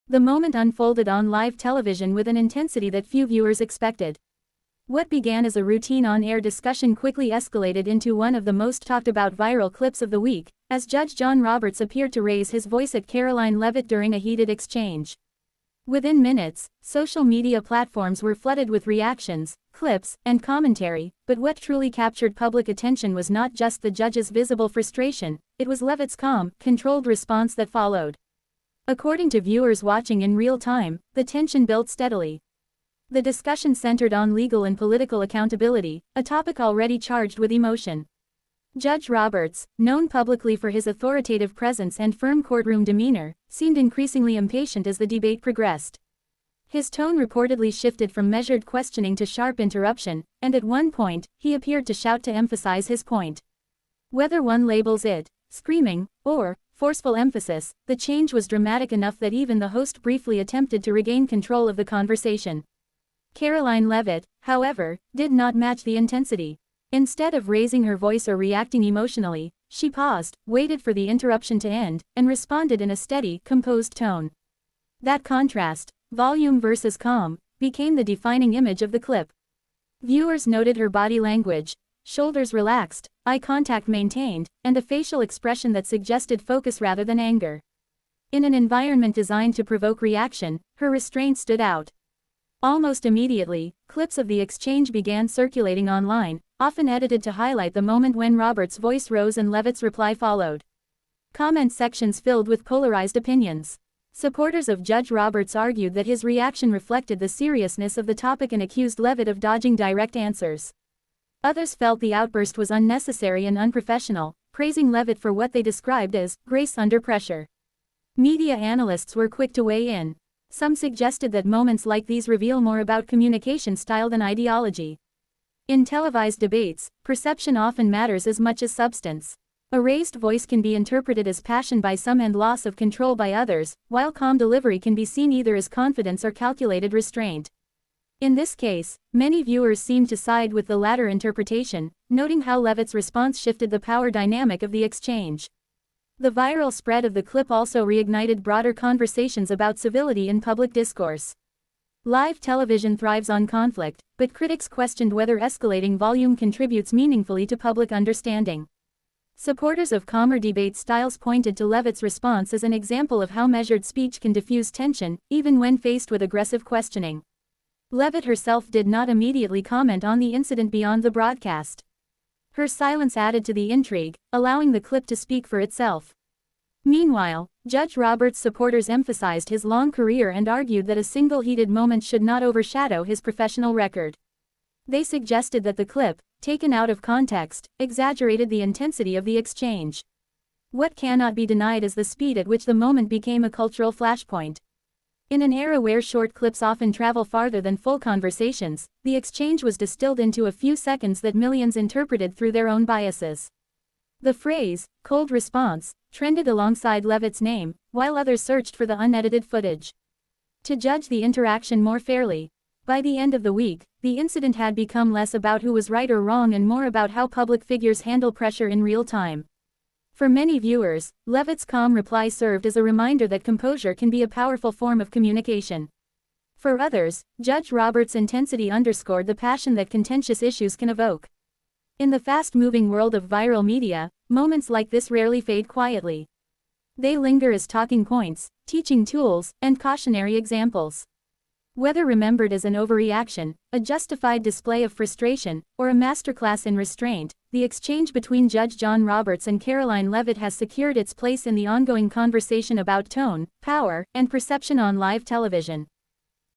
The moment unfolded on live television with an intensity that few viewers expected. What began as a routine on-air discussion quickly escalated into one of the most talked-about viral clips of the week, as Judge John Roberts appeared to raise his voice at Caroline Leavitt during a heated exchange. Within minutes, social media platforms were flooded with reactions, clips, and commentary, but what truly captured public attention was not just the judge's visible frustration, it was Leavitt's calm, controlled response that followed. According to viewers watching in real time, the tension built steadily. The discussion centered on legal and political accountability, a topic already charged with emotion. Judge Roberts, known publicly for his authoritative presence and firm courtroom demeanor, seemed increasingly impatient as the debate progressed. His tone reportedly shifted from measured questioning to sharp interruption, and at one point, he appeared to shout to emphasize his point. Whether one labels it screaming or forceful emphasis, the change was dramatic enough that even the host briefly attempted to regain control of the conversation. Caroline Leavitt, however, did not match the intensity. Instead of raising her voice or reacting emotionally, she paused, waited for the interruption to end, and responded in a steady, composed tone. That contrast, volume versus calm, became the defining image of the clip. Viewers noted her body language, shoulders relaxed, eye contact maintained, and a facial expression that suggested focus rather than anger. In an environment designed to provoke reaction, her restraint stood out. Almost immediately, clips of the exchange began circulating online, often edited to highlight the moment when Roberts' voice rose and Leavitt's reply followed. Comment sections filled with polarized opinions. Supporters of Judge Roberts argued that his reaction reflected the seriousness of the topic and accused Leavitt of dodging direct answers. Others felt the outburst was unnecessary and unprofessional, praising Leavitt for what they described as grace under pressure. Media analysts were quick to weigh in. Some suggested that moments like these reveal more about communication style than ideology. In televised debates, perception often matters as much as substance. A raised voice can be interpreted as passion by some and loss of control by others, while calm delivery can be seen either as confidence or calculated restraint. In this case, many viewers seemed to side with the latter interpretation, noting how Leavitt's response shifted the power dynamic of the exchange. The viral spread of the clip also reignited broader conversations about civility in public discourse. Live television thrives on conflict, but critics questioned whether escalating volume contributes meaningfully to public understanding. Supporters of calmer debate styles pointed to Leavitt's response as an example of how measured speech can diffuse tension, even when faced with aggressive questioning. Leavitt herself did not immediately comment on the incident beyond the broadcast. Her silence added to the intrigue, allowing the clip to speak for itself. Meanwhile, Judge Roberts' supporters emphasized his long career and argued that a single heated moment should not overshadow his professional record. They suggested that the clip, taken out of context, exaggerated the intensity of the exchange. What cannot be denied is the speed at which the moment became a cultural flashpoint. In an era where short clips often travel farther than full conversations, the exchange was distilled into a few seconds that millions interpreted through their own biases. The phrase, "cold response," trended alongside Leavitt's name, while others searched for the unedited footage. To judge the interaction more fairly, by the end of the week, the incident had become less about who was right or wrong and more about how public figures handle pressure in real time. For many viewers, Leavitt's calm reply served as a reminder that composure can be a powerful form of communication. For others, Judge Roberts' intensity underscored the passion that contentious issues can evoke. In the fast-moving world of viral media, moments like this rarely fade quietly. They linger as talking points, teaching tools, and cautionary examples. Whether remembered as an overreaction, a justified display of frustration, or a masterclass in restraint, the exchange between Judge John Roberts and Caroline Leavitt has secured its place in the ongoing conversation about tone, power, and perception on live television.